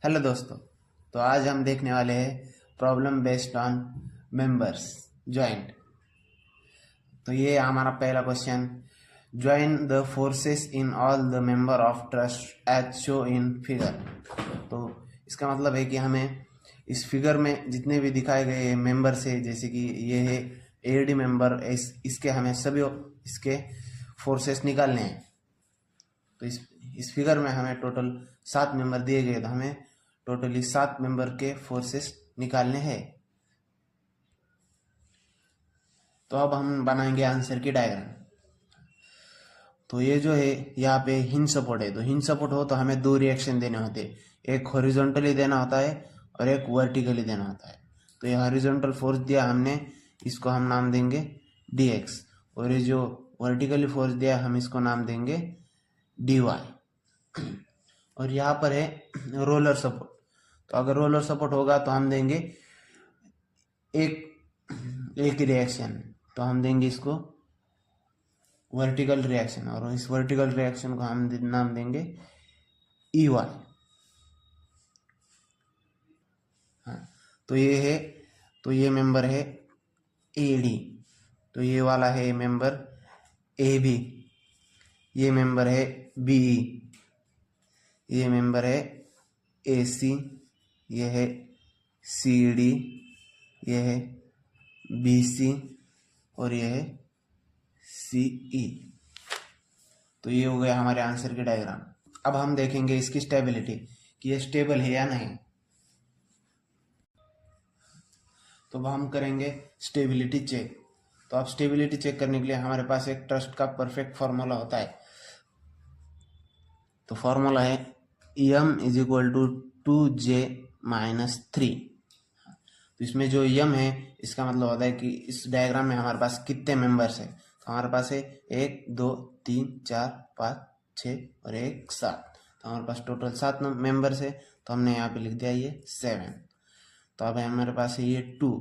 Hello दोस्तों। तो आज हम देखने वाले हैं problem based on members joint. तो ये हमारा पहला question, join the forces in all the member of truss as show in figure. तो इसका मतलब है कि हमें इस फिगर में जितने भी दिखाए गए मेंबर्स है, जैसे कि ये है एडी मेंबर, इसके हमें सभी इसके फोर्सेस निकालने हैं। तो इस फिगर में हमें टोटल 7 मेंबर दिए गए, तो हमें टोटली 7 मेंबर के फोर्सेस निकालने हैं। तो अब हम बनाएंगे आंसर की डायग्राम। तो ये जो है यहाँ पे हिंज सपोर्ट है, तो हिंज सपोर्ट हो तो हमें 2 रिएक्शन देने होते हैं, एक हॉरिजॉन्टली देना होता है और एक वर्टिकली देना होता है। तो ये हॉरिजॉन्टल फोर्स दिया हमने, इसको हम नाम देंगे dx, और ये जो वर्टिकली फोर्स दिया हम इसको नाम देंगे dy। और यहाँ पर है रोलर सपोर्ट, तो अगर रोलर सपोर्ट होगा तो हम देंगे एक रिएक्शन, तो हम देंगे इसको वर्टिकल रिएक्शन, और इस वर्टिकल रिएक्शन को हम नाम देंगे EY। हाँ, तो ये है, तो ये मेंबर है AD, तो ये वाला है मेंबर AB, ये मेंबर है BE, ये मेंबर है AC, ये है CD, ये है BC और ये है CE। तो ये हो गया हमारे आंसर की डायग्राम। अब हम देखेंगे इसकी स्टेबिलिटी कि ये स्टेबल है या नहीं। तो अब हम करेंगे स्टेबिलिटी चेक। तो अब स्टेबिलिटी चेक करने के लिए हमारे पास एक ट्रस्ट का परफेक्ट फॉर्मूला होता है। तो फॉर्मूला है m is equal to 2j-3। तो इसमें जो m है इसका मतलब होता है कि इस डायग्राम में हमारे पास कितने मेंबर्स है। तो हमारे पास है 1 2 3 4 5 6 और 1 7। तो हमारे पास टोटल 7 मेंबर्स है, तो हमने यहाँ पे लिख दिया ये 7। तो अब हमारे पास है ये 2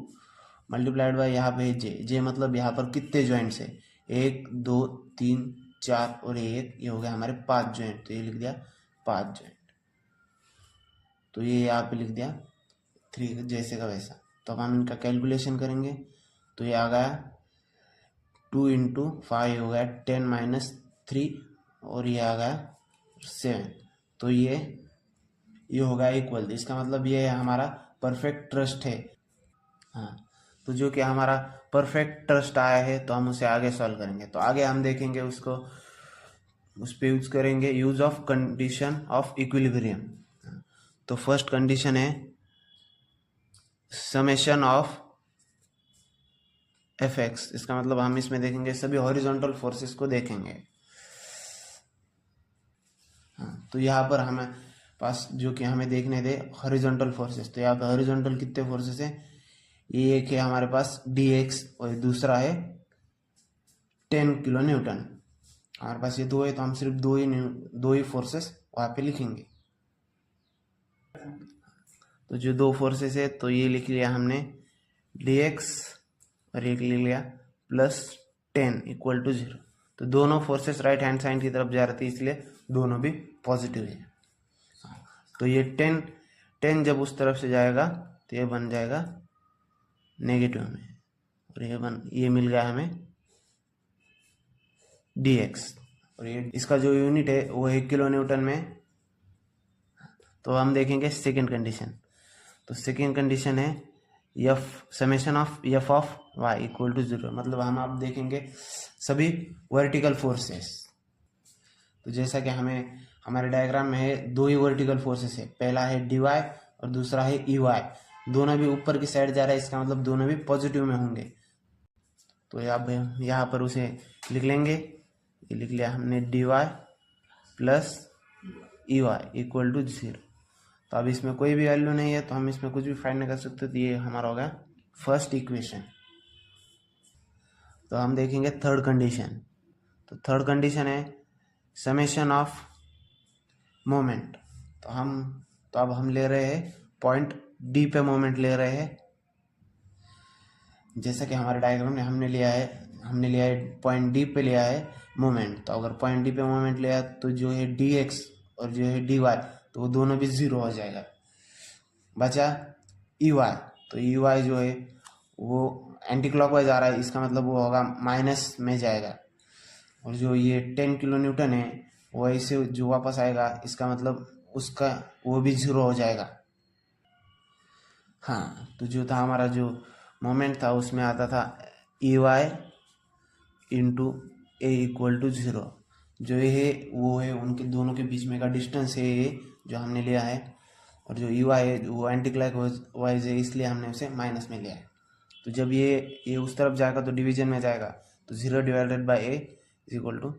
मल्टीप्लाइड बाय यहाँ पे j मतलब यहाँ पर कितने ज्वाइंट्स है, 1 2 3 4 और 1, ये हो गया हमारे 5 ज्वाइंट। तो ये लिख दिया 5 ज्वाइंट। तो ये यहाँ पे लिख दिया 3 जैसे का वैसा। तो अब हम इनका कैलकुलेशन करेंगे, तो ये आ गया 2 × 5 हो गया 10 - 3 और ये आ गया 7। तो ये हो गया इक्वल। इसका मतलब ये हमारा परफेक्ट ट्रस्ट है। हाँ, तो जो कि हमारा परफेक्ट ट्रस्ट आया है, तो हम उसे आगे सॉल्व करेंगे। तो आगे हम देखेंगे उसको, उस पर यूज करेंगे use of condition of equilibrium. तो फर्स्ट कंडीशन है समेशन ऑफ Fx। इसका मतलब हम इसमें देखेंगे सभी हॉरिजॉन्टल फोर्सेस को देखेंगे। हाँ, तो यहाँ पर हमें पास जो कि हमें देखने दे हॉरिजॉन्टल फोर्सेस। तो यहाँ पे हॉरिजॉन्टल कितने फोर्सेस है, ये एक है हमारे पास dx और दूसरा है 10 किलो न्यूटन। हमारे पास ये 2 है, तो हम सिर्फ दो ही फोर्सेस वहाँ पे लिखेंगे। तो जो 2 फोर्सेस है, तो ये लिख लिया हमने dx और एक लिख लिया +10 = 0। तो दोनों फोर्सेस राइट हैंड साइड की तरफ जा रही थी, इसलिए दोनों भी पॉजिटिव है। तो ये 10 जब उस तरफ से जाएगा तो ये बन जाएगा नेगेटिव में, और ये मिल गया हमें dx, और ये इसका जो यूनिट है वो है किलो न्यूटन में। तो हम देखेंगे सेकेंड कंडीशन। तो सेकेंड कंडीशन है summation of f of y = 0। मतलब हम आप देखेंगे सभी वर्टिकल फोर्सेस। तो जैसा कि हमें हमारे डायग्राम में है 2 ही वर्टिकल फोर्सेस है, पहला है dy और दूसरा है EY। दोनों भी ऊपर की साइड जा रहा है, इसका मतलब दोनों भी पॉजिटिव में होंगे। तो यहाँ पर उसे लिख लेंगे, ये लिख लिया हमने dy + EY = 0। तो अब इसमें कोई भी वैल्यू नहीं है, तो हम इसमें कुछ भी फाइंड नहीं कर सकते। तो ये हमारा होगा फर्स्ट इक्वेशन। तो हम देखेंगे थर्ड कंडीशन। तो थर्ड कंडीशन है समेशन ऑफ मोमेंट। तो अब हम ले रहे हैं पॉइंट डी पे मोमेंट ले रहे हैं, जैसा कि हमारे डायग्राम में हमने लिया है पॉइंट डी पे लिया है मोमेंट। तो अगर पॉइंट डी पे मोमेंट लिया तो जो है dx और जो है dy, तो वो दोनों भी 0 हो जाएगा। बचा ई वाई, तो ई वाई जो है वो एंटी क्लॉकवाइज आ रहा है, इसका मतलब वो होगा माइनस में जाएगा। और जो ये 10 किलो न्यूटन है वो ऐसे जो वापस आएगा, इसका मतलब उसका वो भी 0 हो जाएगा। हाँ, तो जो था हमारा जो मोमेंट था उसमें आता था E Y into A equal to 0। जो ये है वो है उनके दोनों के बीच में का डिस्टेंस है ये जो हमने लिया है। और जो ई वाई है वो एंटी क्लॉक वाइज है, इसलिए हमने उसे माइनस में लिया है। तो जब ये उस तरफ जाएगा तो डिवीजन में जाएगा, तो 0 divided by A is equal to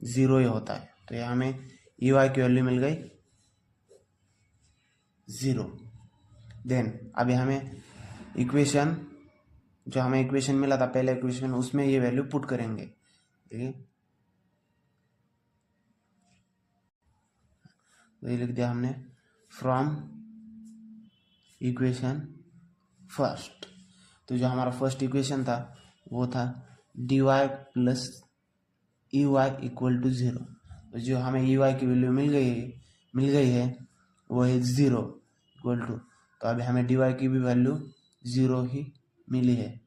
0 ही होता है। तो ये हमें ई वाई की वैल्यू मिल गई 0। देन अभी हमें इक्वेशन जो हमें इक्वेशन मिला था पहले इक्वेशन, उसमें ये वैल्यू पुट करेंगे। ठीक है, तो ये लिख दिया हमने फ्रॉम इक्वेशन फर्स्ट। तो जो हमारा फर्स्ट इक्वेशन था वो था D Y plus E Y equal to 0। तो जो हमें ई वाई की वैल्यू मिल गई है वो है 0 इक्वल टू, तो अभी हमें डी वाई की भी वैल्यू 0 ही मिली है।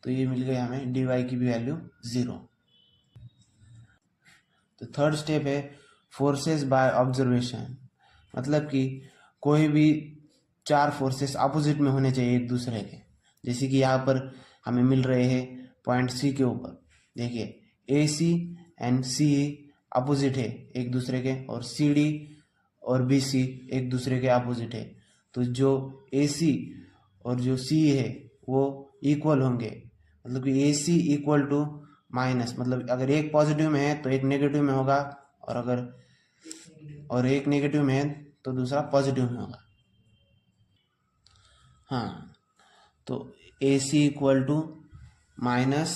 तो ये मिल गई हमें डी वाई की भी वैल्यू 0। तो थर्ड स्टेप है फोर्सेस बाय ऑब्जर्वेशन, मतलब कि कोई भी 4 फोर्सेस अपोजिट में होने चाहिए एक दूसरे के। जैसे कि यहाँ पर हमें मिल रहे हैं पॉइंट सी के ऊपर, देखिए ए सी एंड सी अपोजिट है एक दूसरे के, और सी डी और बी सी एक दूसरे के अपोजिट है। तो जो ए सी और जो सी है वो इक्वल होंगे, मतलब कि ए सी इक्वल टू माइनस, मतलब अगर एक पॉजिटिव में है तो एक नेगेटिव में होगा, और एक नेगेटिव में है तो दूसरा पॉजिटिव में होगा। हाँ, तो A C equal to minus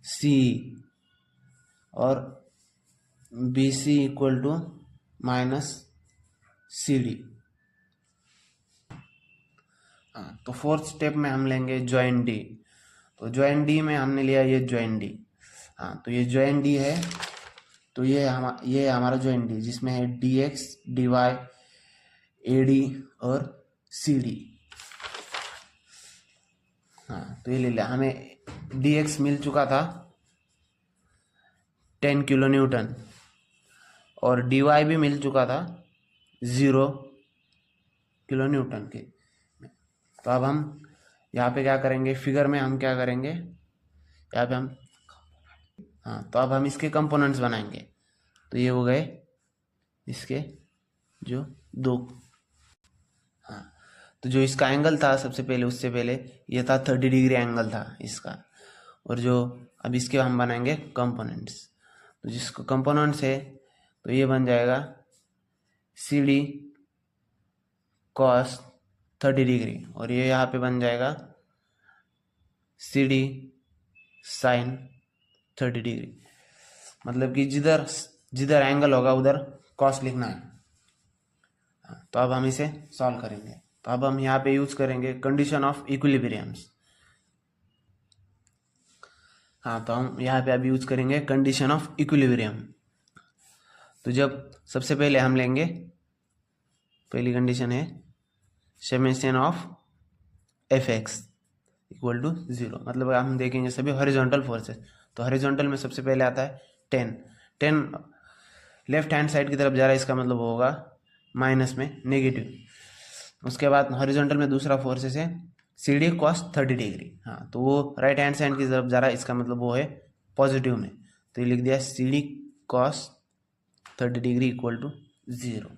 C और B C equal to minus C D. हाँ, तो फोर्थ स्टेप में हम लेंगे ज्वाइन डी। तो ज्वाइन डी में हमने लिया ये ज्वाइन डी। हाँ, तो ये ज्वाइन डी है, तो ये हमारा ज्वाइन डी जिसमें है D X D Y A D और सी डी। हाँ, तो ये ले लिया, हमें डी एक्स मिल चुका था 10 किलो न्यूटन और डी वाई भी मिल चुका था 0 किलो न्यूटन के। तो अब हम यहाँ पे क्या करेंगे, फिगर में हम क्या करेंगे, यहाँ पे हम तो अब हम इसके कंपोनेंट्स बनाएंगे। तो ये हो गए इसके जो दो, तो जो इसका एंगल था सबसे पहले, उससे पहले ये था 30 डिग्री एंगल था इसका। और जो अब इसके हम बनाएंगे कंपोनेंट्स, तो जिसको कंपोनेंट्स है तो ये बन जाएगा सी डी कॉस 30 डिग्री, और ये यहाँ पे बन जाएगा सी डी साइन 30 डिग्री। मतलब कि जिधर जिधर एंगल होगा उधर कॉस लिखना है। तो अब हम इसे सॉल्व करेंगे। तो अब हम यहाँ पे यूज करेंगे कंडीशन ऑफ इक्विलिब्रियम्स। तो हम यहाँ पे अभी यूज करेंगे कंडीशन ऑफ इक्विलिब्रियम। तो जब सबसे पहले हम लेंगे, पहली कंडीशन है summation of F X equal to 0, मतलब हम देखेंगे सभी हॉरिजॉन्टल फोर्सेस। तो हॉरिजॉन्टल में सबसे पहले आता है 10 लेफ्ट हैंड साइड की तरफ जा रहा है, इसका मतलब होगा माइनस में नेगेटिव। उसके बाद हॉरिजॉन्टल में दूसरा फोर्सेस है सी डी कॉस 30 डिग्री। तो वो राइट हैंड साइड की तरफ जा रहा है, इसका मतलब वो है पॉजिटिव में। तो ये लिख दिया C D cos 30 degree equal to 0।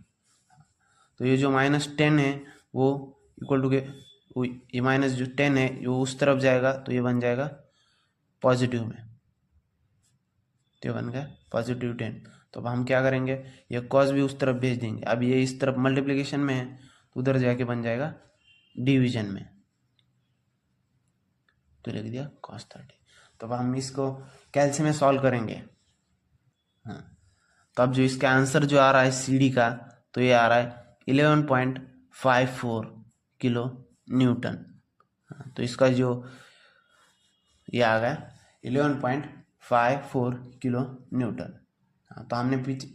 तो ये जो -10 है वो इक्वल टू के, ये माइनस जो 10 है वो उस तरफ जाएगा, तो ये बन जाएगा पॉजिटिव में, तो ये बन गया पॉजिटिव 10। तो अब हम क्या करेंगे, ये कॉस भी उस तरफ भेज देंगे। अब ये इस तरफ मल्टीप्लिकेशन में है तो उधर जाके बन जाएगा डिवीजन में, तो लिख दिया cos 30। तो अब हम इसको कैलसी में सॉल्व करेंगे। तो अब जो इसका आंसर जो आ रहा है सी डी का, तो ये आ रहा है 11.54 किलो न्यूटन। तो इसका जो ये आ गया 11.54 किलो न्यूटन। तो हमने पीछे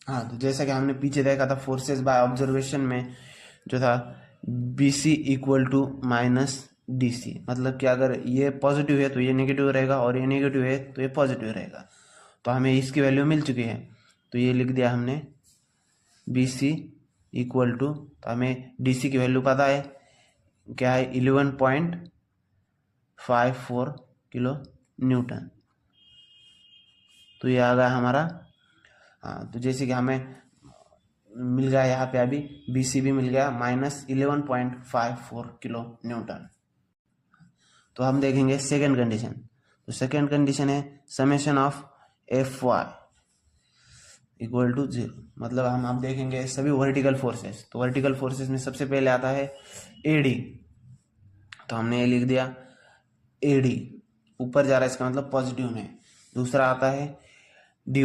हाँ, तो जैसा कि हमने पीछे देखा था फोर्सेस बाय ऑब्जर्वेशन में जो था BC equal to minus DC, मतलब कि अगर ये पॉजिटिव है तो ये नेगेटिव रहेगा और ये नेगेटिव है तो ये पॉजिटिव रहेगा। तो हमें इसकी वैल्यू मिल चुकी है, तो ये लिख दिया हमने BC इक्वल टू, तो हमें DC की वैल्यू पता है क्या है, 11.54 किलो न्यूटन। तो ये आ गया हमारा। हाँ, तो जैसे कि हमें मिल गया यहाँ पे अभी BC भी मिल गया -11.54 किलो न्यूटन। तो हम देखेंगे सेकेंड कंडीशन। तो सेकेंड कंडीशन है summation of Fy equal to 0, मतलब हम अब देखेंगे सभी वर्टिकल फोर्सेस। तो वर्टिकल फोर्सेस में सबसे पहले आता है AD, तो हमने ये लिख दिया AD ऊपर जा रहा है, इसका मतलब पॉजिटिव में। दूसरा आता है dy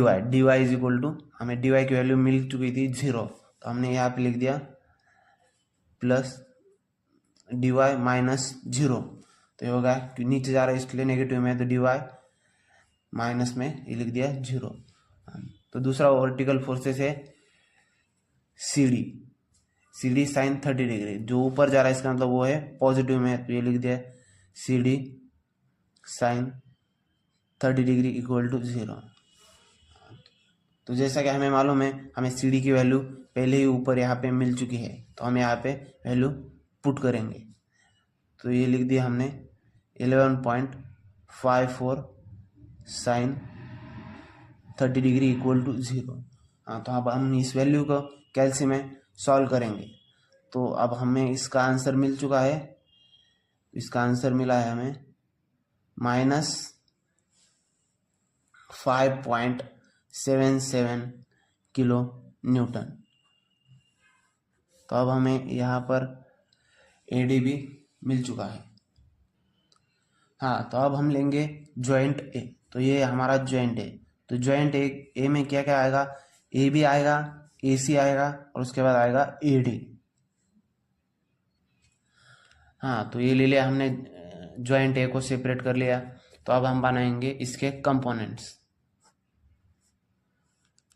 इज इक्वल टू, हमें dy की वैल्यू मिल चुकी थी 0, तो हमने यहाँ पे लिख दिया प्लस dy माइनस 0, तो ये होगा कि नीचे जा रहा है इसलिए नेगेटिव में, तो dy माइनस में ये लिख दिया 0। तो दूसरा वर्टिकल फोर्सेस है CD साइन 30 डिग्री, जो ऊपर जा रहा है इसका मतलब वो है पॉजिटिव में, तो ये लिख दिया CD sine 30 degree equal to 0। तो जैसा कि हमें मालूम है हमें CD की वैल्यू पहले ही ऊपर यहाँ पे मिल चुकी है, तो हम यहाँ पे वैल्यू पुट करेंगे। तो ये लिख दिया हमने 11.54 साइन 30 डिग्री इक्वल टू 0। हाँ, तो अब हम इस वैल्यू को कैलसी में सॉल्व करेंगे। तो अब हमें इसका आंसर मिल चुका है, इसका आंसर मिला है हमें -5.77 किलो न्यूटन। तो अब हमें यहाँ पर AD भी मिल चुका है। हाँ, तो अब हम लेंगे जॉइंट A। तो ये हमारा जॉइंट है, तो जॉइंट ए में क्या क्या आएगा, AB आएगा, AC आएगा और उसके बाद आएगा AD। हाँ, तो ये ले लिया हमने, जॉइंट ए को सेपरेट कर लिया। तो अब हम बनाएंगे इसके कंपोनेंट्स।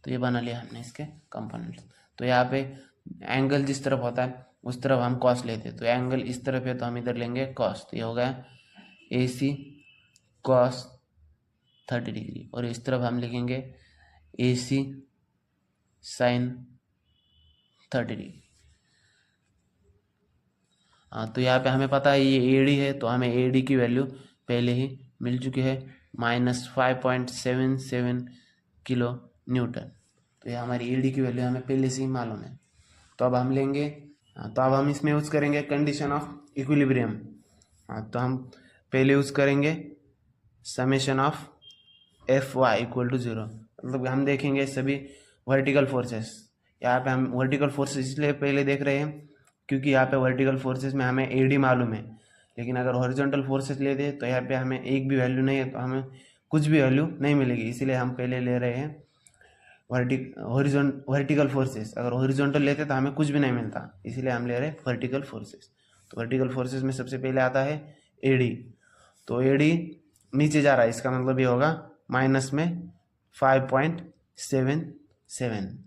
तो ये बना लिया हमने इसके कंपोनेंट्स। तो यहाँ पे एंगल जिस तरफ होता है उस तरफ हम कॉस लेते हैं, तो एंगल इस तरफ है तो हम इधर लेंगे कॉस। तो ये हो गया AC कॉस 30 डिग्री, और इस तरफ हम लिखेंगे AC साइन 30 डिग्री। हाँ, तो यहाँ पे हमें पता है ये AD है, तो हमें AD की वैल्यू पहले ही मिल चुकी है -5.77 किलो न्यूटन। तो ये हमारी AD की वैल्यू हमें पहले से ही मालूम है। तो अब हम लेंगे, तो अब हम इसमें यूज़ करेंगे कंडीशन ऑफ इक्विलिब्रियम। हाँ, तो हम पहले यूज़ करेंगे summation of Fy equal to 0, मतलब हम देखेंगे सभी वर्टिकल फोर्सेस। यहाँ पे हम वर्टिकल फोर्सेस इसलिए पहले देख रहे हैं क्योंकि यहाँ पे वर्टिकल फोर्सेस में हमें AD मालूम है, लेकिन अगर हॉरिजॉन्टल फोर्सेस लेते हैं तो यहाँ पे हमें एक भी वैल्यू नहीं है, तो हमें कुछ भी वैल्यू नहीं मिलेगी। इसीलिए हम पहले ले रहे हैं वर्टिकल फोर्सेस। अगर हॉरिजॉन्टल लेते तो हमें कुछ भी नहीं मिलता, इसीलिए हम ले रहे हैं वर्टिकल फोर्सेस। तो वर्टिकल फोर्सेस में सबसे पहले आता है AD। तो AD नीचे जा रहा है, इसका मतलब ये होगा माइनस में 5.77,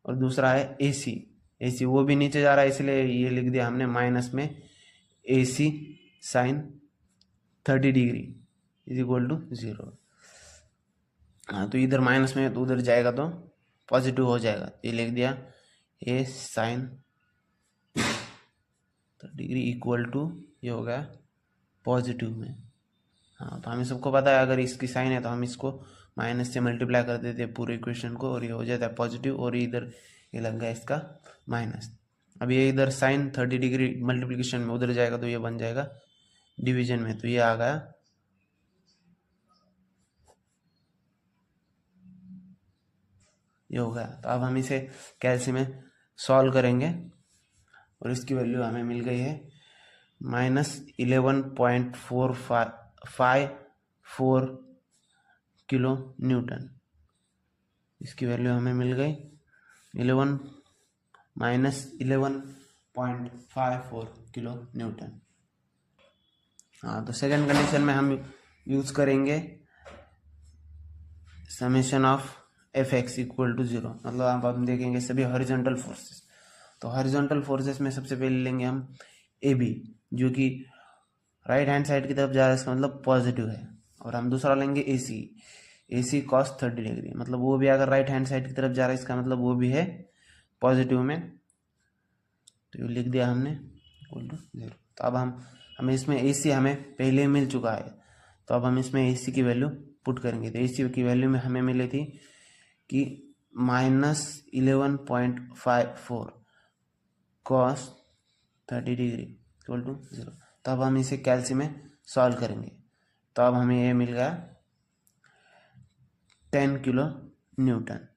और दूसरा है AC वो भी नीचे जा रहा है, इसलिए ये लिख दिया हमने माइनस में AC sine 30 degree is equal to 0। हाँ, तो इधर माइनस में तो उधर जाएगा तो पॉजिटिव हो जाएगा, ये लिख दिया A sine 30 degree equal to, ये हो गया पॉजिटिव में। हाँ, तो हमें सबको पता है अगर इसकी साइन है तो हम इसको माइनस से मल्टीप्लाई कर देते हैं पूरे इक्वेशन को, और ये हो जाता है पॉजिटिव, और इधर ये लग गया इसका माइनस। अब ये इधर साइन 30 डिग्री मल्टीप्लिकेशन में उधर जाएगा तो ये बन जाएगा डिवीजन में, तो ये आ गया ये हो गया। तो अब हम इसे कैलसी में सॉल्व करेंगे, और इसकी वैल्यू हमें मिल गई है -11.454 किलो न्यूटन। इसकी वैल्यू हमें मिल गई -11.54 किलो न्यूटन। हाँ, तो सेकेंड कंडीशन में हम यूज करेंगे summation of F X equal to 0, मतलब अब हम देखेंगे सभी हॉरिजॉन्टल फोर्सेस। तो हॉरिजॉन्टल फोर्सेस में सबसे पहले लेंगे हम ए बी, जो कि राइट हैंड साइड की तरफ जा रहा है, इसका मतलब पॉजिटिव है। और हम दूसरा लेंगे ए सी कॉस 30 डिग्री, मतलब वो भी अगर राइट हैंड साइड की तरफ जा रहा है, इसका मतलब वो भी है पॉजिटिव में। तो ये लिख दिया हमने इक्वल टू 0। तो अब हमें इसमें ए सी हमें पहले ही मिल चुका है, तो अब हम इसमें ए सी की वैल्यू पुट करेंगे। तो ए सी की वैल्यू में हमें मिली थी कि -11.54 कॉस 30 डिग्री इक्वल टू 0। तो अब हम इसे कैल्सी में सॉल्व करेंगे, तो अब हमें ये मिल गया 10 किलो न्यूटन।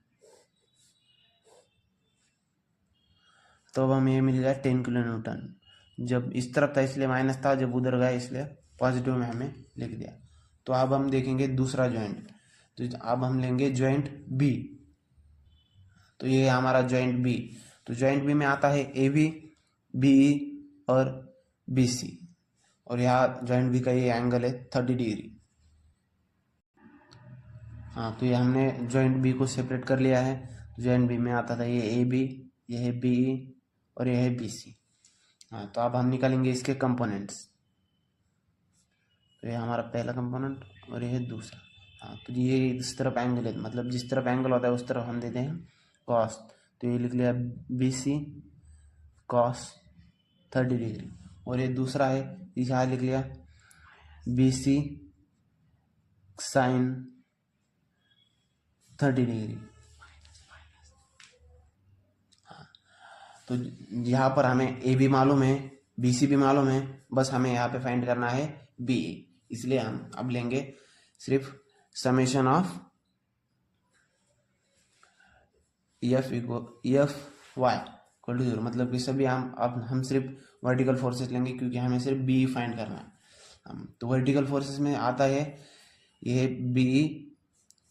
तो अब हमें ये मिल गया 10 किलो न्यूटन। जब इस तरफ था इसलिए माइनस था, जब उधर गया इसलिए पॉजिटिव में हमें लिख दिया। तो अब हम देखेंगे दूसरा जॉइंट। तो अब हम लेंगे जॉइंट बी। तो ये हमारा जॉइंट बी। तो जॉइंट बी में आता है ए बी, बी और बी सी, और यहाँ जॉइंट बी का ये एंगल है 30 डिग्री। हाँ, तो ये हमने जॉइंट बी को सेपरेट कर लिया है। जॉइंट बी में आता था ये ए बी, ये है बी और ये है बी सी। हाँ, तो अब हम निकालेंगे इसके कंपोनेंट्स। तो ये हमारा पहला कंपोनेंट और ये है दूसरा। हाँ, तो ये इस तरफ एंगल है, मतलब जिस तरफ एंगल होता है उस तरफ हम देते हैं कॉस। तो ये लिख लिया बी सी कॉस 30 डिग्री, और ये दूसरा है, यहाँ लिख लिया बी सी साइन 30 डिग्री। तो यहाँ पर हमें ए भी मालूम है, बी सी भी मालूम है, बस हमें यहाँ पे फाइंड करना है बी ए। इसलिए हम अब लेंगे सिर्फ summation of F Y equal to 0, मतलब कि सभी हम सिर्फ वर्टिकल फोर्सेस लेंगे, क्योंकि हमें सिर्फ बी फाइंड करना है। तो वर्टिकल फोर्सेस में आता है ये बी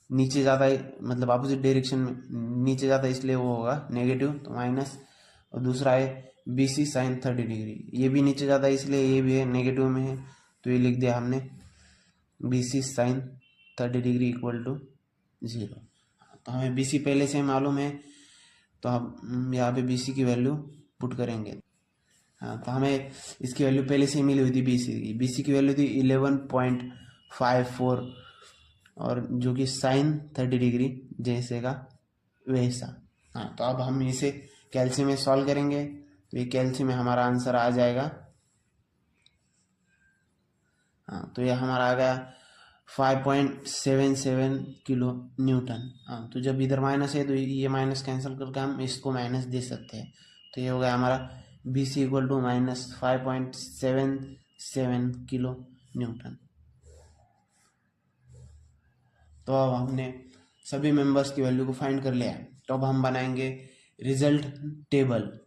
नीचे जाता है, मतलब अपोजिट डायरेक्शन में नीचे जाता है, इसलिए वो होगा नेगेटिव, तो माइनस। और दूसरा है बी सी साइन 30 डिग्री, ये भी नीचे जाता है, इसलिए ये भी है नेगेटिव में है, तो ये लिख दिया हमने B C sine 30 degree equal to 0। तो हमें बी सी पहले से मालूम है, तो हम यहाँ पे बी सी की वैल्यू पुट करेंगे। हाँ, तो हमें इसकी वैल्यू पहले से ही मिली हुई थी बी सी की वैल्यू थी 11.54, और जो कि साइन 30 डिग्री जैसे का वैसा। हाँ, तो अब हम इसे कैल्सी में सॉल्व करेंगे, तो ये कैल्सी में हमारा आंसर आ जाएगा। हाँ, तो ये हमारा आ गया 5.77 किलो न्यूटन। हाँ, तो जब इधर माइनस है तो ये माइनस कैंसिल करके हम इसको माइनस दे सकते हैं। तो ये हो गया हमारा B C equal to -5.77 kilo newton. तो अब हमने सभी मेंबर्स की वैल्यू को फाइंड कर लिया है, तो अब हम बनाएंगे रिजल्ट टेबल।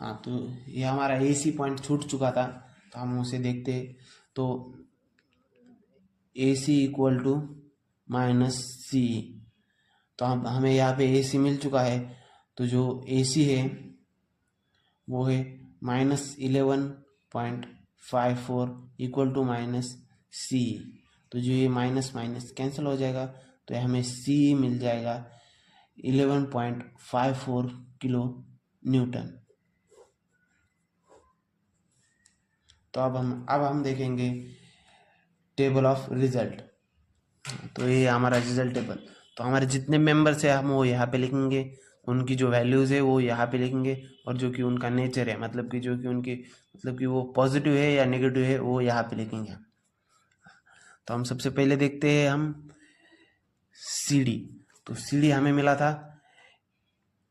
हाँ, तो ये हमारा ए सी पॉइंट छूट चुका था, तो हम उसे देखते। तो ए सी इक्वल टू -सी, तो अब हमें यहाँ पे ए सी मिल चुका है। तो जो ए सी है वो है -11.54 इक्वल टू -सी। तो जो ये माइनस माइनस कैंसिल हो जाएगा, तो हमें सी मिल जाएगा 11.54 किलो न्यूटन। तो अब हम देखेंगे टेबल ऑफ रिजल्ट। तो ये हमारा रिजल्ट टेबल। तो हमारे जितने मेंबर्स है हम वो यहाँ पे लिखेंगे, उनकी जो वैल्यूज़ है वो यहाँ पे लिखेंगे, और जो कि उनका नेचर है, मतलब कि जो कि उनकी मतलब कि वो पॉजिटिव है या नेगेटिव है, वो यहाँ पे लिखेंगे। तो हम सबसे पहले देखते हैं हम सी डी। तो सी डी हमें मिला था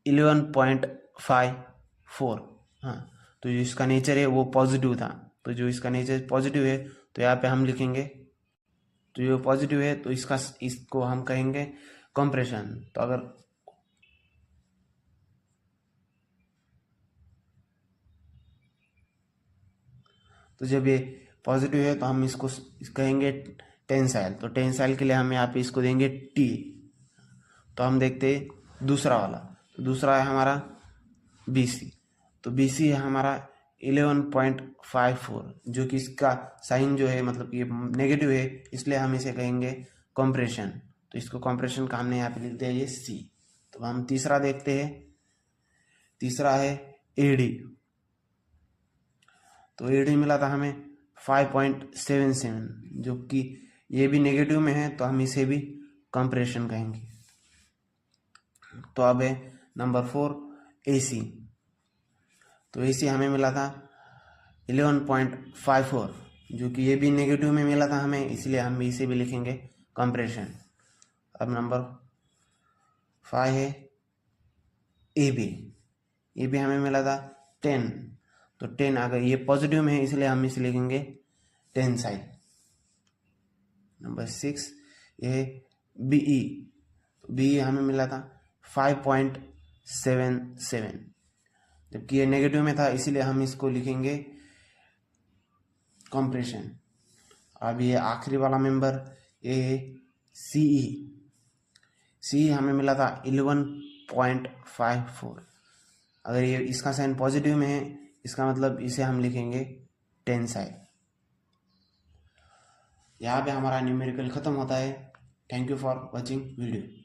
11.54। हाँ, तो जो इसका नेचर है वो पॉजिटिव था, तो जो इसका नेचर पॉजिटिव है तो यहाँ पे हम लिखेंगे। तो ये पॉजिटिव है तो इसको हम कहेंगे कंप्रेशन। तो अगर तो जब ये पॉजिटिव है तो हम इसको कहेंगे टेंसाइल। तो टेंसाइल के लिए हम यहाँ पे इसको देंगे टी। तो हम देखते हैं दूसरा वाला। तो दूसरा है हमारा बी सी। तो बी सी है हमारा 11.54, जो कि इसका साइन जो है मतलब ये नेगेटिव है, इसलिए हम इसे कहेंगे कंप्रेशन। तो इसको कंप्रेशन का हमने यहाँ पे लिख दिया ये सी। तो हम तीसरा देखते हैं। तीसरा है एडी। तो एडी मिला था हमें 5.77, जो कि ये भी नेगेटिव में है, तो हम इसे भी कंप्रेशन कहेंगे। तो अब है नंबर 4 एसी। तो एसी हमें मिला था 11.54, जो कि ये भी नेगेटिव में मिला था हमें, इसलिए हम इसे भी लिखेंगे कंप्रेशन। अब नंबर 5 है एबी। ये भी हमें मिला था 10। तो 10 अगर ये पॉजिटिव में है, इसलिए हम इसे लिखेंगे टेंसाइल। नंबर 6 ये बीई। तो बीई हमें मिला था 5.77, जबकि ये नेगेटिव में था, इसीलिए हम इसको लिखेंगे कंप्रेशन। अब ये आखिरी वाला मेंबर ये सीई। सीई हमें मिला था 11.54। अगर ये इसका साइन पॉजिटिव में है, इसका मतलब इसे हम लिखेंगे टेंसाइल। यहाँ पे हमारा न्यूमेरिकल खत्म होता है। Thank you for watching video.